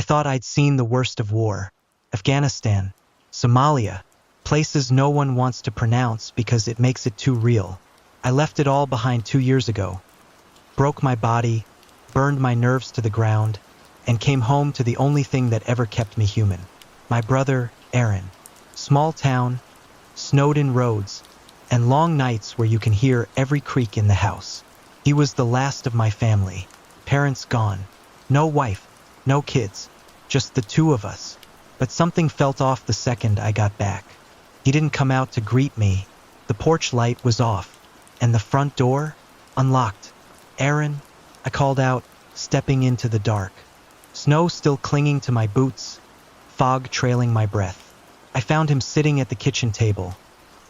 thought I'd seen the worst of war. Afghanistan, Somalia, places no one wants to pronounce because it makes it too real. I left it all behind 2 years ago. Broke my body, burned my nerves to the ground, and came home to the only thing that ever kept me human. My brother, Aaron. Small town, snowed-in roads, and long nights where you can hear every creak in the house. He was the last of my family. Parents gone. No wife, no kids, just the two of us. But something felt off the second I got back. He didn't come out to greet me. The porch light was off, and the front door unlocked. Aaron, I called out, stepping into the dark. Snow still clinging to my boots, fog trailing my breath. I found him sitting at the kitchen table,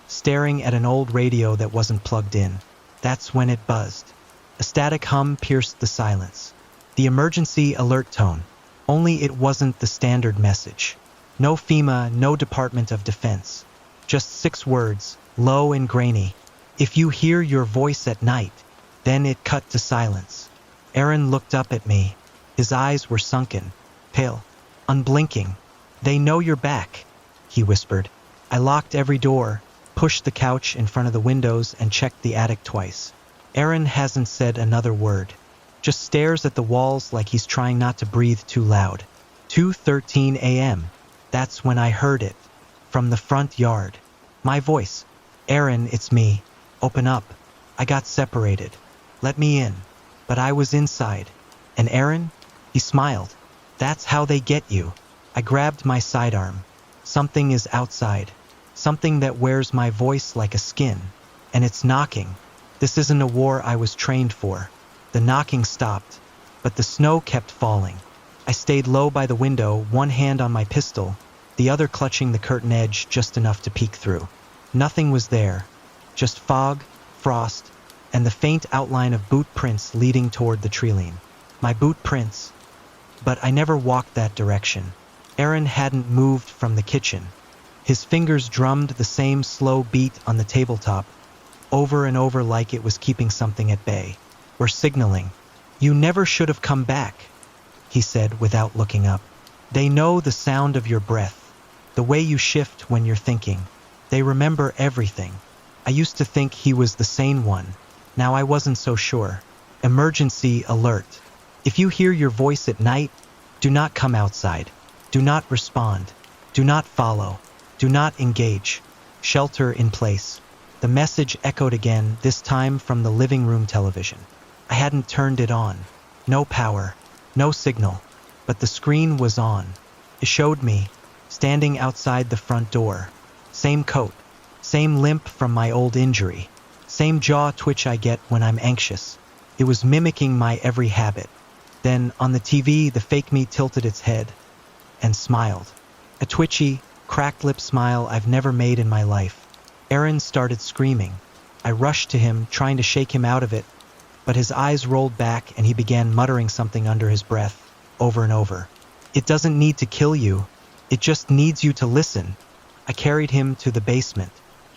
staring at an old radio that wasn't plugged in. That's when it buzzed. A static hum pierced the silence. The emergency alert tone. Only it wasn't the standard message. No FEMA, no Department of Defense. Just 6 words, low and grainy. If you hear your voice at night. Then it cut to silence. Aaron looked up at me. His eyes were sunken, pale, unblinking. "They know you're back," he whispered. I locked every door, pushed the couch in front of the windows, and checked the attic twice. Aaron hasn't said another word. Just stares at the walls like he's trying not to breathe too loud. 2:13 a.m. That's when I heard it. From the front yard. My voice. "Aaron, it's me. Open up." I got separated. "Let me in." But I was inside. And Aaron? He smiled. "That's how they get you." I grabbed my sidearm. Something is outside. Something that wears my voice like a skin. And it's knocking. This isn't a war I was trained for. The knocking stopped, but the snow kept falling. I stayed low by the window, one hand on my pistol, the other clutching the curtain edge just enough to peek through. Nothing was there. Just fog, frost, and the faint outline of boot prints leading toward the treeline. My boot prints. But I never walked that direction. Aaron hadn't moved from the kitchen. His fingers drummed the same slow beat on the tabletop, over and over like it was keeping something at bay. "We're signaling. You never should have come back," he said without looking up. "They know the sound of your breath, the way you shift when you're thinking. They remember everything." I used to think he was the sane one. Now I wasn't so sure. Emergency alert. If you hear your voice at night, do not come outside. Do not respond. Do not follow. Do not engage. Shelter in place. The message echoed again, this time from the living room television. I hadn't turned it on. No power. No signal. But the screen was on. It showed me, standing outside the front door. Same coat. Same limp from my old injury. Same jaw twitch I get when I'm anxious. It was mimicking my every habit. Then, on the TV, the fake me tilted its head and smiled. A twitchy, cracked lip smile I've never made in my life. Aaron started screaming. I rushed to him, trying to shake him out of it, but his eyes rolled back and he began muttering something under his breath, over and over. "It doesn't need to kill you. It just needs you to listen." I carried him to the basement,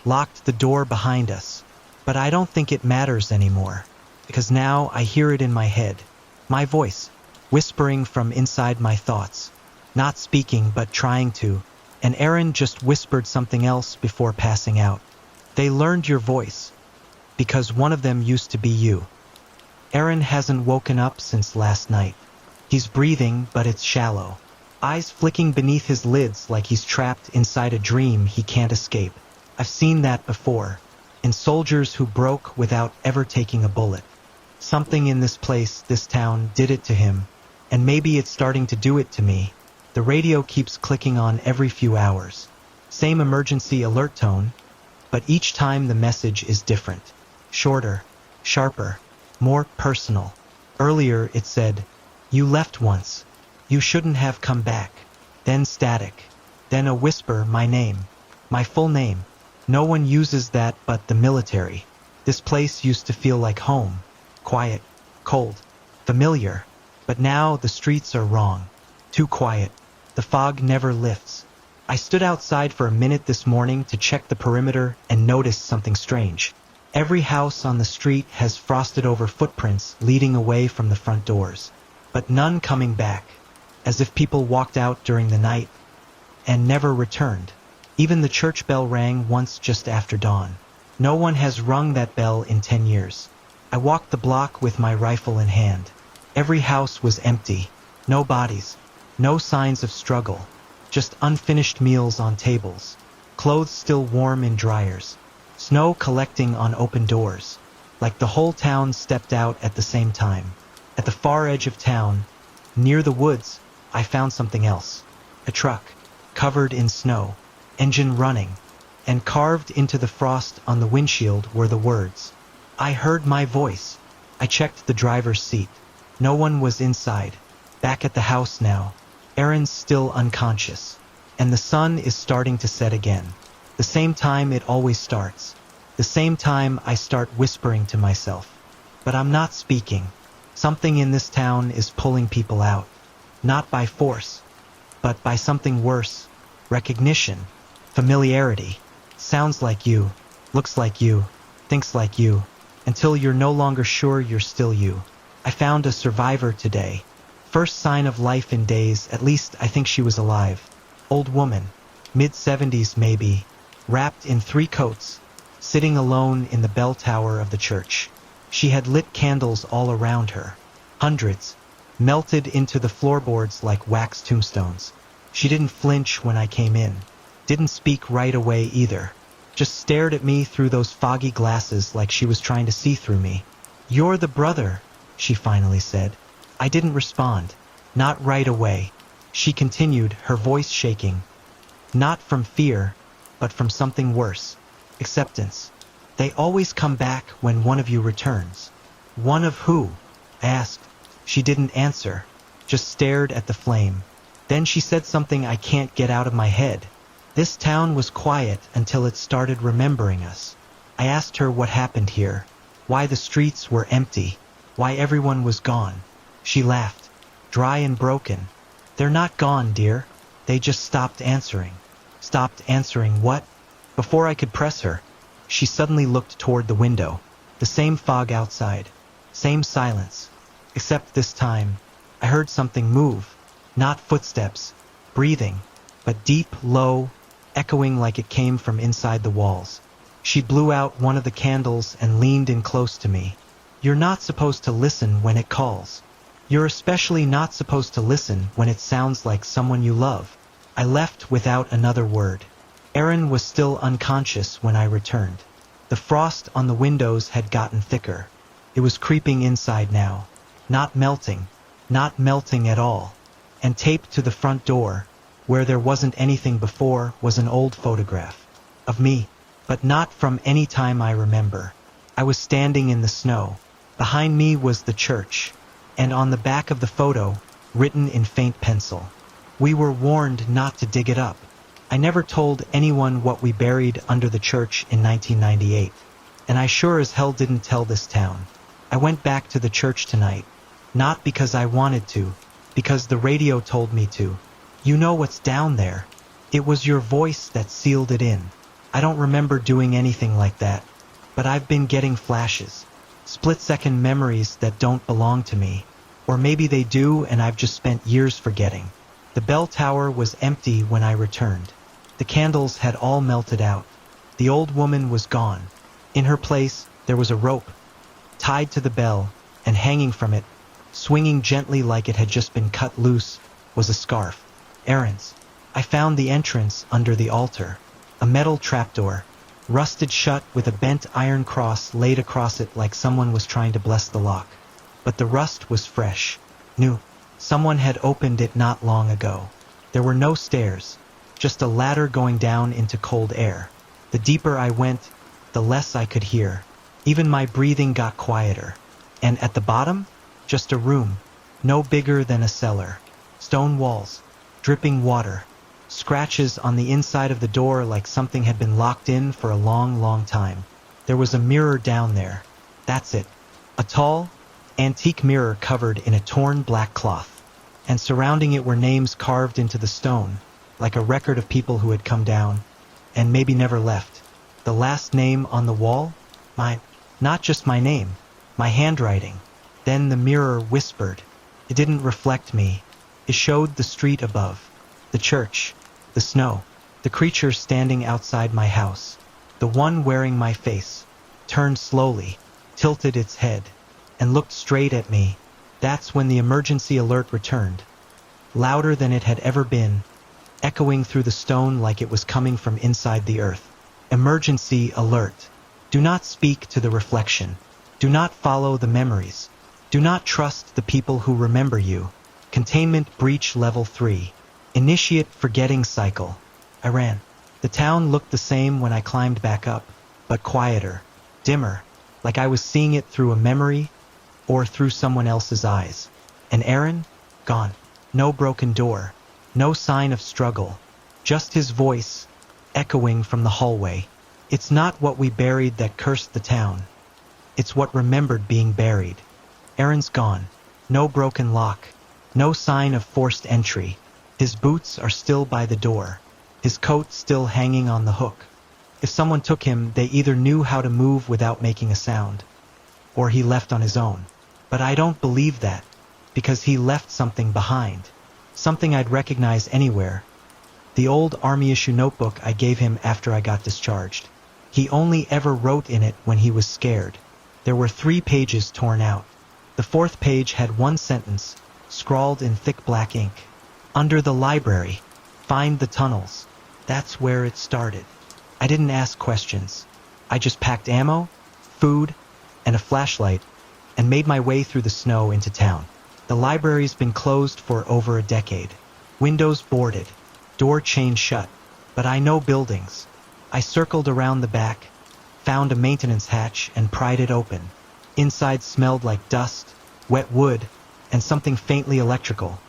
locked the door behind us. But I don't think it matters anymore, because now I hear it in my head. My voice, whispering from inside my thoughts. Not speaking, but trying to. And Aaron just whispered something else before passing out. "They learned your voice, because one of them used to be you." Aaron hasn't woken up since last night. He's breathing, but it's shallow. Eyes flicking beneath his lids like he's trapped inside a dream he can't escape. I've seen that before, in soldiers who broke without ever taking a bullet. Something in this place, this town, did it to him, and maybe it's starting to do it to me. The radio keeps clicking on every few hours. Same emergency alert tone, but each time the message is different. Shorter, sharper, more personal. Earlier it said, "You left once. You shouldn't have come back." Then static. Then a whisper, my name. My full name. No one uses that but the military. This place used to feel like home. Quiet, cold, familiar. But now the streets are wrong. Too quiet. The fog never lifts. I stood outside for a minute this morning to check the perimeter and noticed something strange. Every house on the street has frosted over footprints leading away from the front doors, but none coming back. as if people walked out during the night and never returned. Even the church bell rang once just after dawn. No one has rung that bell in 10 years. I walked the block with my rifle in hand. Every house was empty. No bodies. No signs of struggle. Just unfinished meals on tables. Clothes still warm in dryers. Snow collecting on open doors. Like the whole town stepped out at the same time. At the far edge of town, near the woods, I found something else. A truck, covered in snow, engine running, and carved into the frost on the windshield were the words. I heard my voice. I checked the driver's seat. No one was inside. Back at the house now. Erin's still unconscious. And the sun is starting to set again. The same time it always starts. The same time I start whispering to myself. But I'm not speaking. Something in this town is pulling people out. Not by force, but by something worse. Recognition. Familiarity. Sounds like you. Looks like you. Thinks like you. Until you're no longer sure you're still you. I found a survivor today. First sign of life in days, at least I think she was alive. Old woman. Mid-70s maybe. Wrapped in 3 coats. Sitting alone in the bell tower of the church. She had lit candles all around her. Hundreds. Melted into the floorboards like wax tombstones. She didn't flinch when I came in. Didn't speak right away either. Just stared at me through those foggy glasses like she was trying to see through me. "You're the brother," she finally said. I didn't respond. Not right away. She continued, her voice shaking. Not from fear, but from something worse. Acceptance. "They always come back when one of you returns." "One of who?" I asked. She didn't answer, just stared at the flame. Then she said something I can't get out of my head. "This town was quiet until it started remembering us." I asked her what happened here, why the streets were empty, why everyone was gone. She laughed, dry and broken. "They're not gone, dear. They just stopped answering." Stopped answering what? Before I could press her, she suddenly looked toward the window. The same fog outside, same silence. Except this time, I heard something move. Not footsteps, breathing, but deep, low, echoing like it came from inside the walls. She blew out one of the candles and leaned in close to me. "You're not supposed to listen when it calls. You're especially not supposed to listen when it sounds like someone you love." I left without another word. Erin was still unconscious when I returned. The frost on the windows had gotten thicker. It was creeping inside now. Not melting at all. And taped to the front door, where there wasn't anything before, was an old photograph. Of me, but not from any time I remember. I was standing in the snow. Behind me was the church, and on the back of the photo, written in faint pencil, "We were warned not to dig it up." I never told anyone what we buried under the church in 1998, and I sure as hell didn't tell this town. I went back to the church tonight, not because I wanted to, because the radio told me to. "You know what's down there." It was your voice that sealed it in. I don't remember doing anything like that, but I've been getting flashes. Split-second memories that don't belong to me. Or maybe they do and I've just spent years forgetting. The bell tower was empty when I returned. The candles had all melted out. The old woman was gone. In her place, there was a rope, tied to the bell, and hanging from it, swinging gently like it had just been cut loose, was a scarf. Erin's. I found the entrance under the altar. A metal trapdoor, rusted shut with a bent iron cross laid across it like someone was trying to bless the lock. But the rust was fresh, new. Someone had opened it not long ago. There were no stairs, just a ladder going down into cold air. The deeper I went, the less I could hear. Even my breathing got quieter. And at the bottom, just a room, no bigger than a cellar. Stone walls, dripping water, scratches on the inside of the door like something had been locked in for a long, long time. There was a mirror down there. That's it. A tall, antique mirror covered in a torn black cloth. And surrounding it were names carved into the stone, like a record of people who had come down, and maybe never left. The last name on the wall? Mine. Not just my name, my handwriting. Then the mirror whispered. It didn't reflect me. It showed the street above, the church, the snow, the creature standing outside my house. The one wearing my face turned slowly, tilted its head, and looked straight at me. That's when the emergency alert returned, louder than it had ever been, echoing through the stone like it was coming from inside the earth. Emergency alert. Do not speak to the reflection. Do not follow the memories. Do not trust the people who remember you. Containment breach level 3. Initiate forgetting cycle. I ran. The town looked the same when I climbed back up, but quieter, dimmer, like I was seeing it through a memory or through someone else's eyes. And Aaron? Gone. No broken door. No sign of struggle. Just his voice, echoing from the hallway. It's not what we buried that cursed the town. It's what remembered being buried. Aaron's gone. No broken lock. No sign of forced entry. His boots are still by the door. His coat still hanging on the hook. If someone took him, they either knew how to move without making a sound, or he left on his own. But I don't believe that, because he left something behind. Something I'd recognize anywhere. The old army issue notebook I gave him after I got discharged. He only ever wrote in it when he was scared. There were 3 pages torn out. The 4th page had one sentence, scrawled in thick black ink. Under the library. Find the tunnels. That's where it started. I didn't ask questions. I just packed ammo, food, and a flashlight, and made my way through the snow into town. The library's been closed for over a decade. Windows boarded, door chained shut. But I know buildings. I circled around the back, found a maintenance hatch, and pried it open. Inside smelled like dust, wet wood, and something faintly electrical,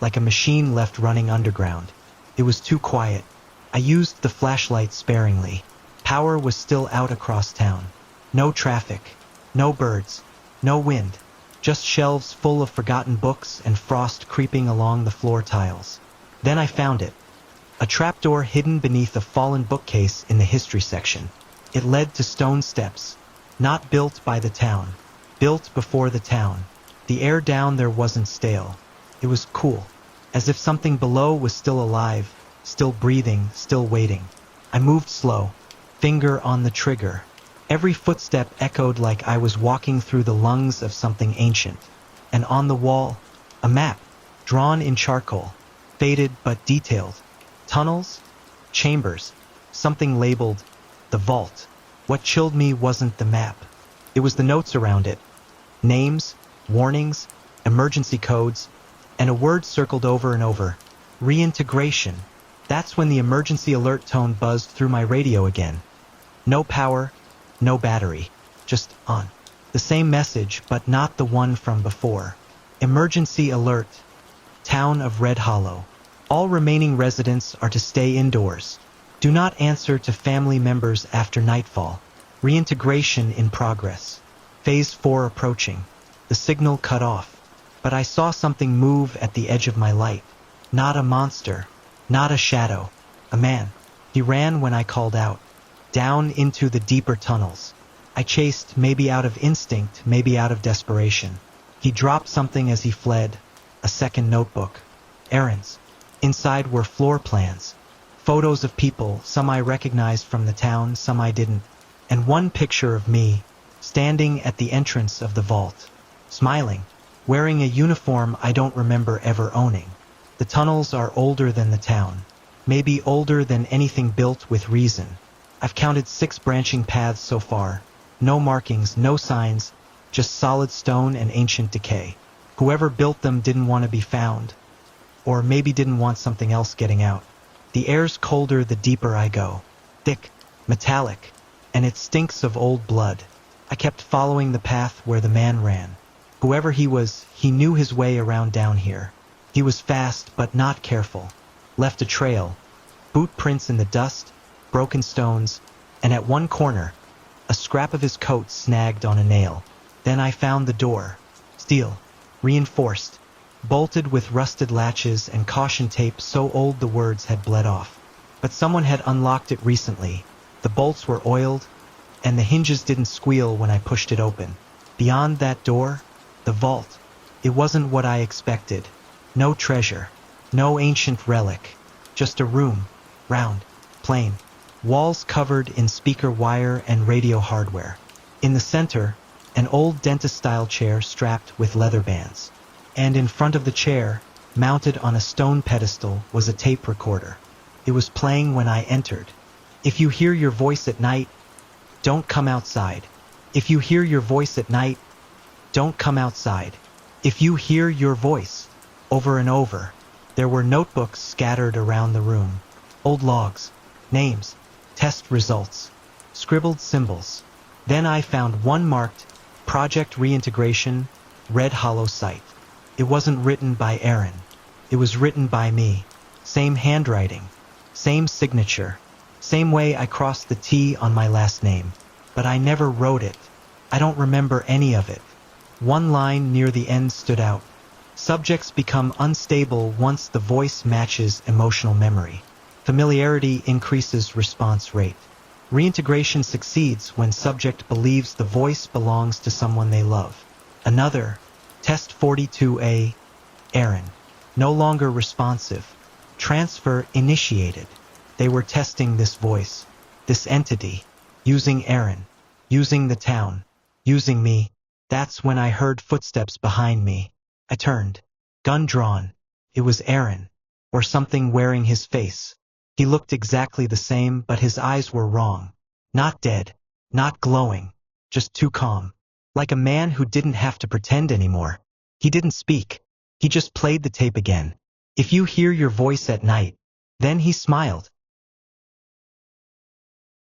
like a machine left running underground. It was too quiet. I used the flashlight sparingly. Power was still out across town. No traffic, no birds, no wind, just shelves full of forgotten books and frost creeping along the floor tiles. Then I found it. A trapdoor hidden beneath a fallen bookcase in the history section. It led to stone steps, not built by the town, built before the town. The air down there wasn't stale. It was cool, as if something below was still alive, still breathing, still waiting. I moved slow, finger on the trigger. Every footstep echoed like I was walking through the lungs of something ancient. And on the wall, a map, drawn in charcoal, faded but detailed. Tunnels, chambers, something labeled the vault. What chilled me wasn't the map. It was the notes around it. Names, warnings, emergency codes, and a word circled over and over. Reintegration. That's when the emergency alert tone buzzed through my radio again. No power, no battery, just on. The same message, but not the one from before. Emergency alert. Town of Red Hollow. All remaining residents are to stay indoors. Do not answer to family members after nightfall. Reintegration in progress. Phase 4 approaching. The signal cut off. But I saw something move at the edge of my light. Not a monster. Not a shadow. A man. He ran when I called out. Down into the deeper tunnels. I chased, maybe out of instinct, maybe out of desperation. He dropped something as he fled. A second notebook. Errands. Inside were floor plans. Photos of people, some I recognized from the town, some I didn't. And one picture of me, standing at the entrance of the vault. Smiling. Wearing a uniform I don't remember ever owning. The tunnels are older than the town. Maybe older than anything built with reason. I've counted 6 branching paths so far. No markings, no signs, just solid stone and ancient decay. Whoever built them didn't want to be found. Or maybe didn't want something else getting out. The air's colder the deeper I go. Thick, metallic, and it stinks of old blood. I kept following the path where the man ran. Whoever he was, he knew his way around down here. He was fast but not careful. Left a trail. Boot prints in the dust, broken stones, and at one corner, a scrap of his coat snagged on a nail. Then I found the door. Steel. Reinforced. Bolted with rusted latches and caution tape so old the words had bled off. But someone had unlocked it recently. The bolts were oiled, and the hinges didn't squeal when I pushed it open. Beyond that door, the vault. It wasn't what I expected. No treasure. No ancient relic. Just a room. Round. Plain. Walls covered in speaker wire and radio hardware. In the center, an old dentist-style chair strapped with leather bands. And in front of the chair, mounted on a stone pedestal, was a tape recorder. It was playing when I entered. If you hear your voice at night, don't come outside. If you hear your voice at night, don't come outside. If you hear your voice, over and over. There were notebooks scattered around the room. Old logs, names, test results, scribbled symbols. Then I found one marked, Project Reintegration, Red Hollow Site. It wasn't written by Aaron. It was written by me. Same handwriting, same signature, same way I crossed the T on my last name. But I never wrote it. I don't remember any of it. One line near the end stood out. Subjects become unstable once the voice matches emotional memory. Familiarity increases response rate. Reintegration succeeds when subject believes the voice belongs to someone they love. Another, Test 42A, Aaron. No longer responsive. Transfer initiated. They were testing this voice, this entity, using Aaron, using the town, using me. That's when I heard footsteps behind me. I turned, gun drawn. It was Aaron, or something wearing his face. He looked exactly the same, but his eyes were wrong. Not dead, not glowing, just too calm. Like a man who didn't have to pretend anymore. He didn't speak. He just played the tape again. If you hear your voice at night. Then he smiled.